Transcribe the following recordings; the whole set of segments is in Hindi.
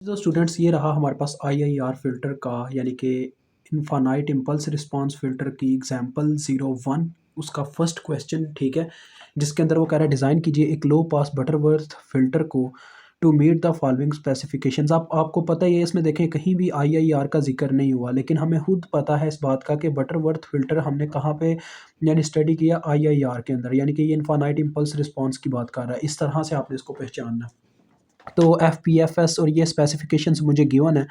तो स्टूडेंट्स ये रहा हमारे पास IIR फ़िल्टर का यानी कि इनफानाइट इम्पल्स रिस्पांस फ़िल्टर की एग्जांपल 01 उसका फर्स्ट क्वेश्चन, ठीक है, जिसके अंदर वो कह रहा है डिज़ाइन कीजिए एक लो पास बटरवर्थ फ़िल्टर को to meet the following specifications. आपको पता ही है, इसमें देखें कहीं भी IIR का जिक्र नहीं हुआ, लेकिन हमें खुद पता है इस बात का कि बटरवर्थ फ़िल्टर हमने कहाँ पे यानी स्टडी किया, IIR के अंदर, यानी कि ये इनफानाइट इम्पल्स रिस्पांस की बात कर रहा है। इस तरह से आपने इसको पहचानना है। तो FPFS और ये स्पेसिफिकेशंस मुझे गिवन है।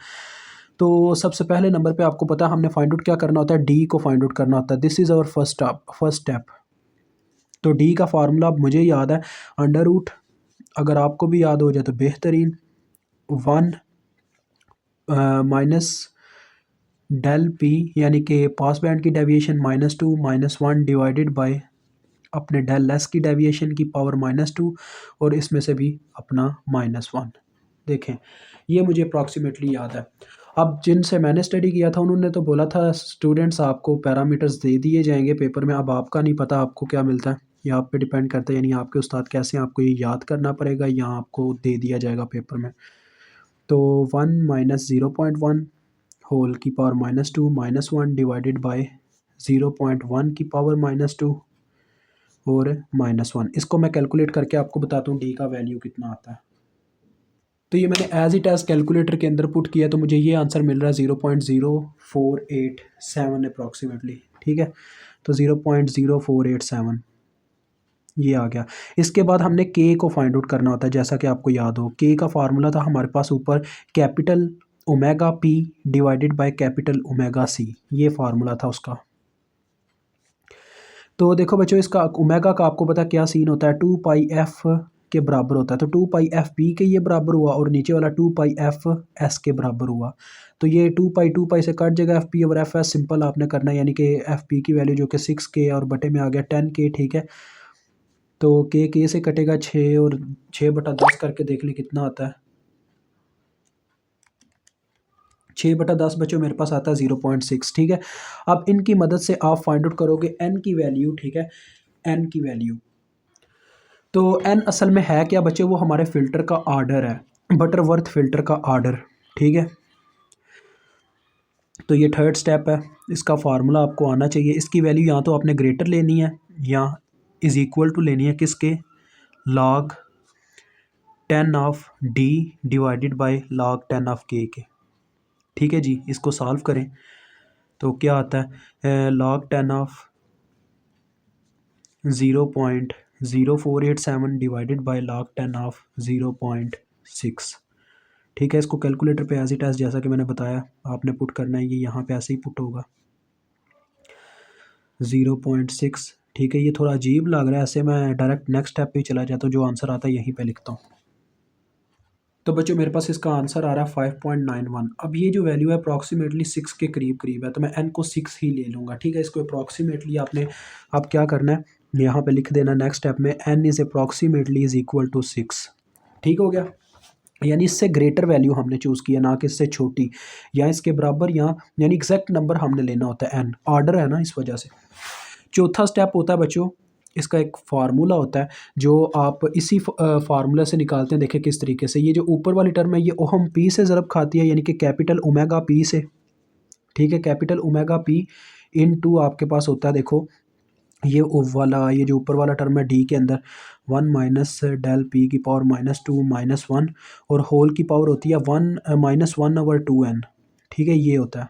तो सबसे पहले नंबर पे आपको पता है हमने फाइंड आउट क्या करना होता है, डी को फाइंड आउट करना होता है। This is our first step. तो डी का फार्मूला अब मुझे याद है, अंडर रूट, अगर आपको भी याद हो जाए तो बेहतरीन, 1 माइनस डेल पी यानी कि पास बैंड की डेविएशन -2 -1 डिवाइडेड बाय अपने डेल एस की डेविएशन की पावर -2 और इसमें से भी अपना -1। देखें, ये मुझे अप्रॉक्सीमेटली याद है। अब जिनसे मैंने स्टडी किया था उन्होंने तो बोला था स्टूडेंट्स आपको पैरामीटर्स दे दिए जाएंगे पेपर में, अब आपका नहीं पता आपको क्या मिलता है, ये आप पे डिपेंड करता है, यानी आपके उस्ताद कैसे आपको ये याद करना पड़ेगा या आपको दे दिया जाएगा पेपर में। तो 1 माइनस 0.1 होल की पावर -2 -1 डिवाइडेड बाय 0.1 की पावर -2 और -1। इसको मैं कैलकुलेट करके आपको बताता हूँ डी का वैल्यू कितना आता है। तो ये मैंने एज इट एज कैलकुलेटर के अंदर पुट किया, तो मुझे ये आंसर मिल रहा है 0.0487 अप्रॉक्सीमेटली, ठीक है। तो 0.0487 ये आ गया। इसके बाद हमने के को फाइंड आउट करना होता है, जैसा कि आपको याद हो के का फार्मूला था हमारे पास ऊपर capital omega P divided by capital omega C, ये फार्मूला था उसका। तो देखो बच्चों, इसका ओमेगा का आपको पता क्या सीन होता है, 2 पाई एफ के बराबर होता है। तो 2 पाई एफ बी के ये बराबर हुआ और नीचे वाला 2 पाई एफ एस के बराबर हुआ। तो ये 2 पाई से कट जाएगा, एफ पी और एफ एस सिंपल आपने करना है, यानी कि एफ पी की वैल्यू जो कि 6K और बटे में आ गया 10K, ठीक है। तो के से कटेगा 6 और 6/10 करके देख लें कितना आता है। 6/10 बच्चों मेरे पास आता है 0.6, ठीक है। अब इनकी मदद से आप फाइंड आउट करोगे एन की वैल्यू, ठीक है, एन की वैल्यू। तो एन असल में है क्या बच्चे, वो हमारे फ़िल्टर का आर्डर है, बटरवर्थ फ़िल्टर का आर्डर, ठीक है। तो ये थर्ड स्टेप है, इसका फार्मूला आपको आना चाहिए। इसकी वैल्यू या तो आपने ग्रेटर लेनी है या इज़ इक्वल टू लेनी है किसके, log 10 of D divided by log 10 of के, ठीक है जी। इसको सॉल्व करें तो क्या आता है, log 10 of 0.0487 divided by log 10 of 0.6, ठीक है। इसको कैलकुलेटर पे एज इट एज जैसा कि मैंने बताया आपने पुट करना है, ये यहाँ पे ऐसे ही पुट होगा 0.6, ठीक है। ये थोड़ा अजीब लग रहा है, ऐसे मैं डायरेक्ट नेक्स्ट स्टेप पे चला जाता हूँ, जो आंसर आता है यहीं पे लिखता हूँ। तो बच्चों मेरे पास इसका आंसर आ रहा है 5.91। अब ये जो वैल्यू है अप्रॉक्सीमेटली 6 के करीब करीब है, तो मैं एन को 6 ही ले लूँगा, ठीक है। इसको अप्रॉक्सीमेटली आपने अब क्या करना है, यहाँ पे लिख देना नेक्स्ट स्टेप में N is approximately is equal to 6, ठीक हो गया। यानी इससे ग्रेटर वैल्यू हमने चूज़ किया, ना कि इससे छोटी या इसके बराबर, या यानी एग्जैक्ट नंबर हमने लेना होता है, एन ऑर्डर है ना, इस वजह से। चौथा स्टेप होता है बच्चों, इसका एक फार्मूला होता है जो आप इसी फार्मूला से निकालते हैं। देखिए किस तरीके से, ये जो ऊपर वाली टर्म है ये ओहम पी से ज़रब खाती है, यानी कि कैपिटल ओमेगा पी से, ठीक है। Capital omega P into आपके पास होता है, देखो ये वाला, ये जो ऊपर वाला टर्म है डी के अंदर 1 माइनस डेल पी की पावर -2 -1 और होल की पावर होती है 1 -1/2n, ठीक है। ये होता है,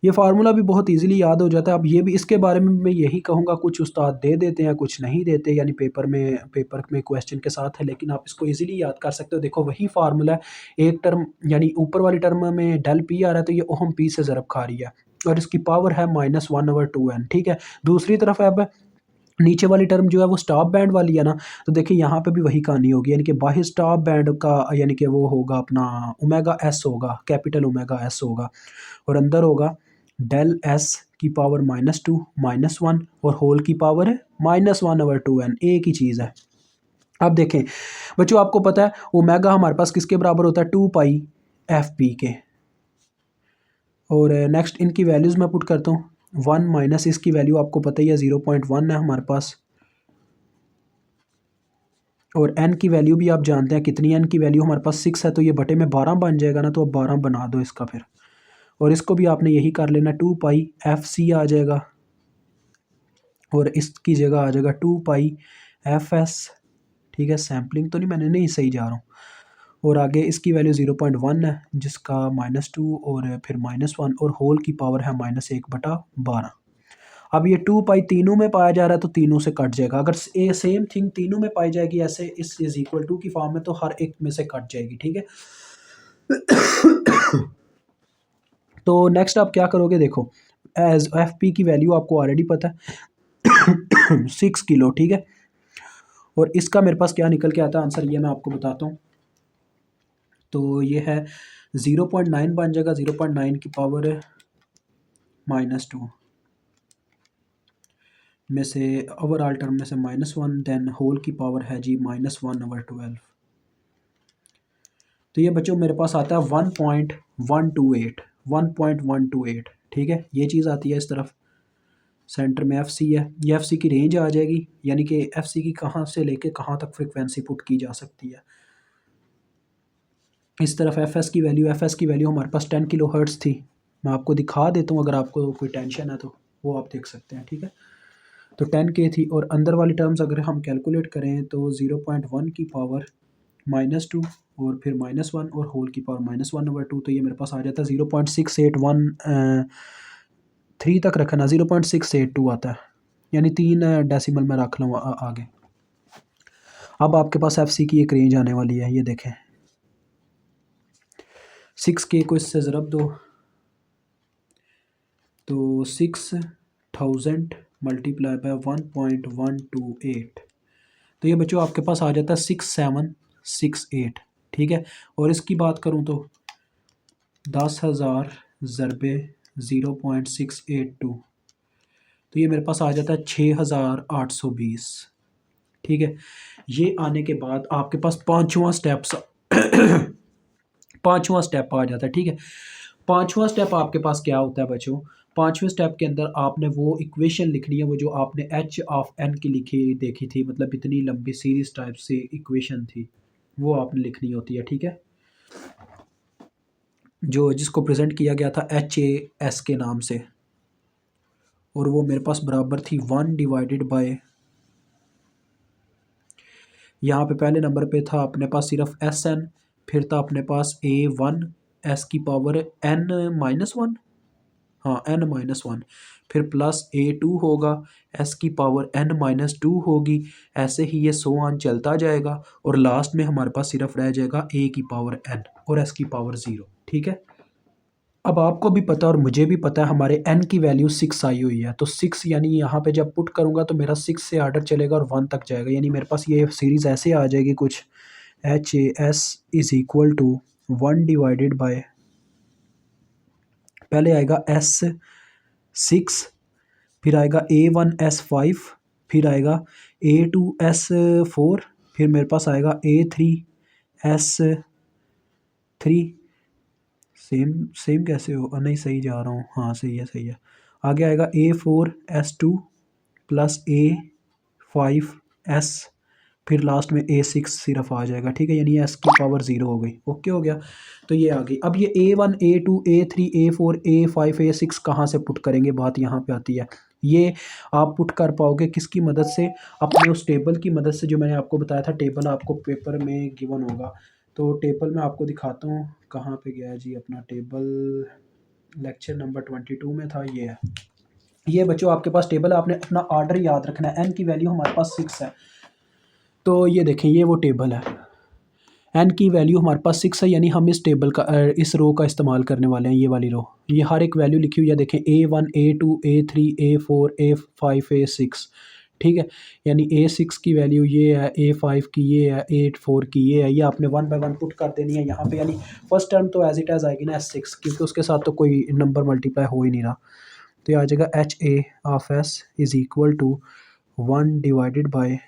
ये फार्मूला भी बहुत इजीली याद हो जाता है। अब ये भी, इसके बारे में मैं यही कहूँगा, कुछ उस्ताद दे देते हैं कुछ नहीं देते, यानी पेपर में क्वेश्चन के साथ है, लेकिन आप इसको इजीली याद कर सकते हो। देखो वही फार्मूला है, एक टर्म यानी ऊपर वाली टर्म में डेल पी आ रहा है तो ये ओहम पी से ज़रब खा रही है और इसकी पावर है -1/2n, ठीक है। दूसरी तरफ अब नीचे वाली टर्म जो है वो स्टॉप बैंड वाली है ना, तो देखिए यहाँ पे भी वही कहानी होगी, यानी कि बाहर स्टॉप बैंड का यानी कि वो होगा अपना ओमेगा एस होगा, कैपिटल ओमेगा एस होगा, और अंदर होगा डेल एस की पावर -2 -1 और होल की पावर है -1/2n, एक ही चीज़ है। अब देखें बच्चों, आपको पता है ओमेगा हमारे पास किसके बराबर होता है, 2 पाई एफ पी के। और नेक्स्ट इनकी वैल्यूज़ मैं पुट करता हूँ, 1 माइनस इसकी वैल्यू आपको पता ही है 0.1 है हमारे पास, और n की वैल्यू भी आप जानते हैं कितनी, n की वैल्यू हमारे पास 6 है, तो ये बटे में 12 बन जाएगा ना, तो अब 12 बना दो इसका फिर। और इसको भी आपने यही कर लेना, 2 पाई एफ सी आ जाएगा, और इसकी जगह आ जाएगा 2 पाई एफ एस। ठीक है, सैम्पलिंग तो नहीं सही जा रहा हूँ। और आगे इसकी वैल्यू 0.1 है, जिसका -2 और फिर -1, और होल की पावर है -1/12। अब ये 2 पाई तीनों में पाया जा रहा है, तो तीनों से कट जाएगा। अगर ए सेम थिंग तीनों में पाई जाएगी ऐसे इस इज इक्वल टू की फॉर्म में, तो हर एक में से कट जाएगी। ठीक है। तो नेक्स्ट आप क्या करोगे, देखो एज एफ पी की वैल्यू आपको ऑलरेडी पता है 6 किलो। ठीक है, और इसका मेरे पास क्या निकल के आता है आंसर, ये मैं आपको बताता हूँ। तो ये है 0.9 बन जाएगा, 0.9 की पावर -2 में से ओवरऑल टर्म में से -1, देन होल की पावर है जी -1/12। तो ये बच्चों मेरे पास आता है 1.128। ठीक है, ये चीज़ आती है इस तरफ। सेंटर में एफ सी है, ये एफ सी की रेंज आ जाएगी, यानी कि एफ सी की कहाँ से लेके कहाँ तक फ्रिक्वेंसी पुट की जा सकती है। इस तरफ एफ एस की वैल्यू हमारे पास 10 किलो हर्ट्ज़ थी। मैं आपको दिखा देता हूँ, अगर आपको कोई टेंशन है तो वो आप देख सकते हैं। ठीक है, तो 10K थी, और अंदर वाली टर्म्स अगर हम कैलकुलेट करें तो 0.1 की पावर -2 और फिर -1 और होल की पावर -1/2, तो ये मेरे पास आ जाता है 0.6813 तक रखना, 0.682 आता है, यानी 3 डेसिमल में रख लूँ आगे। अब आपके पास एफ सी की एक रेंज आने वाली है, ये देखें 6K को इससे ज़रब दो, तो 6000 मल्टीप्लाई बाय 1.128, तो ये बच्चों आपके पास आ जाता है 6768। ठीक है, और इसकी बात करूँ तो 10,000 ज़रबे 0.682, तो ये मेरे पास आ जाता है 6820। ठीक है, ये आने के बाद आपके पास पाँचवा स्टेप आ जाता है। ठीक है, पाँचवा स्टेप आपके पास क्या होता है बच्चों, पाँचवें स्टेप के अंदर आपने वो इक्वेशन लिखनी है, वो जो आपने एच ऑफ एन की देखी थी, मतलब इतनी लंबी सीरीज टाइप से इक्वेशन थी, वो आपने लिखनी होती है। ठीक है, जिसको प्रेजेंट किया गया था HAS के नाम से, और वो मेरे पास बराबर थी 1 डिवाइडेड बाय, यहाँ पे पहले नंबर पे था अपने पास सिर्फ SN, फिर था अपने पास A1 S की पावर N-1, हाँ N-1, फिर प्लस A2 होगा, S की पावर N-2 होगी, ऐसे ही ये सो ऑन चलता जाएगा, और लास्ट में हमारे पास सिर्फ रह जाएगा A की पावर N और S की पावर 0। ठीक है, अब आपको भी पता और मुझे भी पता है हमारे n की वैल्यू 6 आई हुई है, तो 6 यानी यहाँ पे जब पुट करूँगा तो मेरा 6 से आर्डर चलेगा और 1 तक जाएगा, यानी मेरे पास ये सीरीज़ ऐसे आ जाएगी कुछ, HAS is equal to 1 divided by, पहले आएगा S6, फिर आएगा A1S5, फिर आएगा A2S4, फिर मेरे पास आएगा A3S3, सेम कैसे हो, नहीं सही जा रहा हूँ, हाँ सही है। आगे आएगा A4S2 प्लस A5S, फिर लास्ट में A6 सिर्फ आ जाएगा। ठीक है, यानी S की पावर 0 हो गई, ओके हो गया। तो ये आ गई। अब ये A1 A2 A3 A4 A5 A6 कहाँ से पुट करेंगे, बात यहाँ पे आती है। ये आप पुट कर पाओगे किसकी मदद से, अपने उस टेबल की मदद से जो मैंने आपको बताया था। टेबल आपको पेपर में गिवन होगा, तो टेबल मैं आपको दिखाता हूँ, कहाँ पे गया जी अपना टेबल, लेक्चर नंबर 22 में था, ये है। ये बच्चों आपके पास टेबल है, आपने अपना ऑर्डर याद रखना है। n की वैल्यू हमारे पास 6 है, तो ये देखें ये वो टेबल है, n की वैल्यू हमारे पास 6 है, यानी हम इस टेबल का इस रो का इस्तेमाल करने वाले हैं, ये वाली रो। ये हर एक वैल्यू लिखी हुई है, देखें A1 A2 A3 A4 A5 A6। ठीक है, यानी A6 की वैल्यू ये है, A5 की ये है, A4 की ये है, ये आपने 1 बाय 1 पुट कर देनी है यहाँ पे। यानी फर्स्ट टर्म तो एज इट एज आएगी ना S6, क्योंकि उसके साथ तो कोई नंबर मल्टीप्लाई हो ही नहीं रहा, तो ये आ जाएगा HA of S is equal to 1 divided by,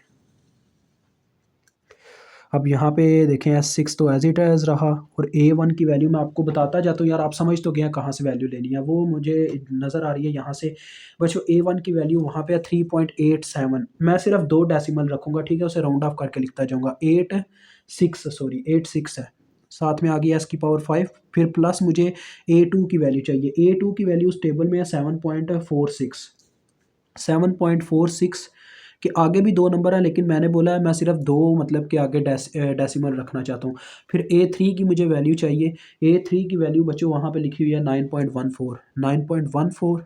अब यहाँ पे देखें S6 तो एज इट एज़ रहा, और A1 की वैल्यू मैं आपको बताता जाता हूँ यार, आप समझ तो गए हैं कहाँ से वैल्यू लेनी है, वो मुझे नज़र आ रही है यहाँ से। बच्चों A1 की वैल्यू वहाँ पे है 3.87, मैं सिर्फ 2 डेसिमल रखूँगा, ठीक है, उसे राउंड ऑफ करके लिखता जाऊँगा। 86 है, साथ में आ गई S की पावर 5, फिर प्लस मुझे A2 की वैल्यू चाहिए। A2 की वैल्यू उस टेबल में है 7.46 के आगे भी 2 नंबर हैं, लेकिन मैंने बोला है मैं सिर्फ 2 मतलब के आगे डेसिमल रखना चाहता हूँ। फिर A3 की मुझे वैल्यू चाहिए। A3 की वैल्यू बच्चों वहाँ पे लिखी हुई है 9.14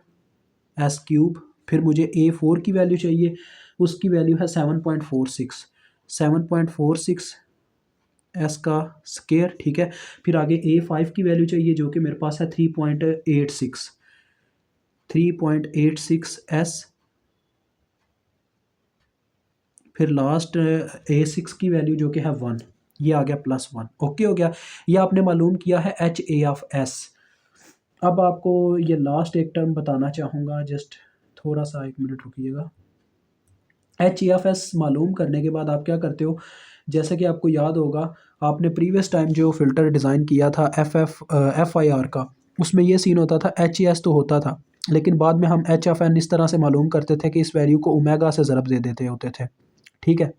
एस क्यूब। फिर मुझे A4 की वैल्यू चाहिए, उसकी वैल्यू है 7.46 एस का स्केयर, ठीक है। फिर आगे A5 की वैल्यू चाहिए जो कि मेरे पास है 3.86 एस। फिर लास्ट A6 की वैल्यू जो कि है 1, ये आ गया +1। ओके हो गया, ये आपने मालूम किया है HA(S). अब आपको ये लास्ट एक टर्म बताना चाहूँगा, जस्ट थोड़ा सा 1 मिनट रुकिएगा। HA(S) मालूम करने के बाद आप क्या करते हो, जैसे कि आपको याद होगा आपने प्रीवियस टाइम जो फ़िल्टर डिज़ाइन किया था FIR का, उसमें ये सीन होता था HAS तो होता था, लेकिन बाद में हम HFN इस तरह से मालूम करते थे कि इस वैल्यू को ओमेगा से ज़रब दे देते होते थे, ठीक है।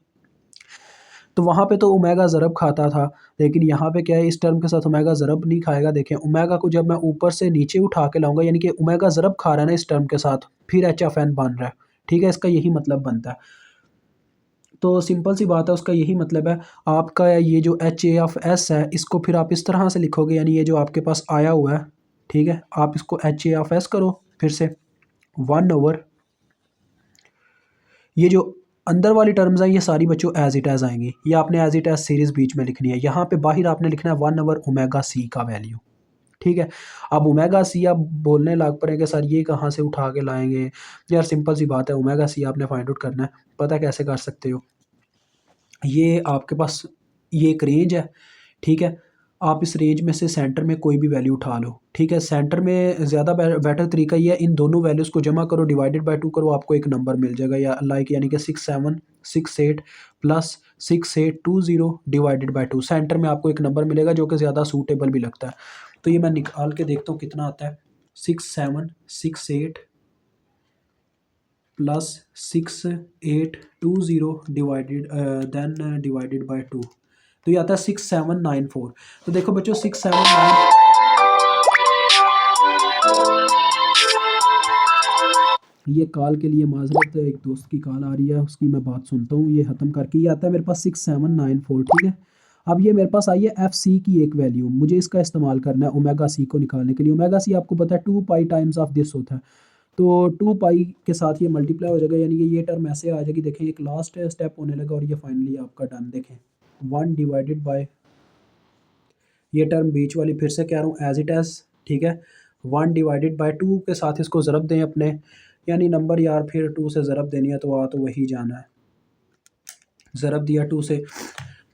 तो वहाँ पे तो ओमेगा ज़रब खाता था, लेकिन यहाँ पे क्या है, इस टर्म के साथ ओमेगा ज़रब नहीं खाएगा। देखें ओमेगा को जब मैं ऊपर से नीचे उठा के लाऊंगा, यानी कि ओमेगा ज़रब खा रहा है ना इस टर्म के साथ, फिर HFN बन रहा है, ठीक है, इसका यही मतलब बनता है। तो सिंपल सी बात है, उसका यही मतलब है। आपका ये जो HA(S) है, इसको फिर आप इस तरह से लिखोगे, यानी ये जो आपके पास आया हुआ है, ठीक है, आप इसको HA(S) करो फिर से 1/, ये जो अंदर वाली टर्म्स हैं ये सारी बच्चों एज इट एज़ आएंगी, ये आपने एज इट एज़ सीरीज़ बीच में लिखनी है। यहाँ पे बाहर आपने लिखना है 1/, ओमेगा C का वैल्यू, ठीक है। अब ओमेगा C आप बोलने लग पड़ेंगे सर ये कहाँ से उठा के लाएंगे, यार सिंपल सी बात है, ओमेगा C आपने फाइंड आउट करना है। पता कैसे कर सकते हो, ये आपके पास ये एक रेंज है, ठीक है, आप इस रेंज में से सेंटर में कोई भी वैल्यू उठा लो, ठीक है। सेंटर में ज़्यादा बेटर तरीका ये है, इन दोनों वैल्यूज़ को जमा करो, डिवाइडेड बाय 2 करो, आपको एक नंबर मिल जाएगा, या यानी कि 6768 प्लस 6820 डिवाइडेड बाय 2, सेंटर में आपको एक नंबर मिलेगा जो कि ज़्यादा सूटेबल भी लगता है। तो ये मैं निकाल के देखता हूँ कितना आता है, 6768 प्लस 6820 डिवाइडेड बाय 2, तो ये आता है 6794। तो देखो बच्चों 679, ये कॉल के लिए माजरत, एक दोस्त की कॉल आ रही है, उसकी मैं बात सुनता हूँ, ये ख़त्म करके ये आता है मेरे पास 6794, ठीक है। अब ये मेरे पास आई है FC की एक वैल्यू, मुझे इसका इस्तेमाल करना है ओमेगा C को निकालने के लिए। ओमेगा C आपको पता है 2 पाई टाइम्स ऑफ दिस होता है, तो 2 पाई के साथ ये मल्टीप्लाई हो जाएगा, यानी कि ये टर्म ऐसे आ जाएगी। देखें एक लास्ट स्टेप होने लगा और ये फाइनली आपका डन। देखें 1 डिवाइडेड बाय, ये टर्म बीच वाली फिर से कह रहा हूँ एज इट एज़, ठीक है, 1 डिवाइडेड बाय 2 के साथ इसको ज़रब दें अपने, यानी नंबर यार फिर 2 से ज़रब देनी है तो तो वही जाना है, ज़रब दिया 2 से,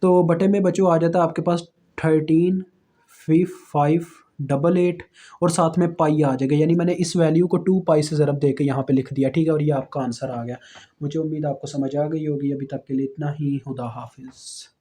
तो बटे में बच्चों आ जाता है आपके पास 13,588 और साथ में पाई आ जाएगा, यानी मैंने इस वैल्यू को 2 पाई से ज़रब दे के यहाँ पे लिख दिया, ठीक है, और ये आपका आंसर आ गया। मुझे उम्मीद आपको समझ आ गई होगी। अभी तक के लिए इतना ही, खुदा हाफिज़।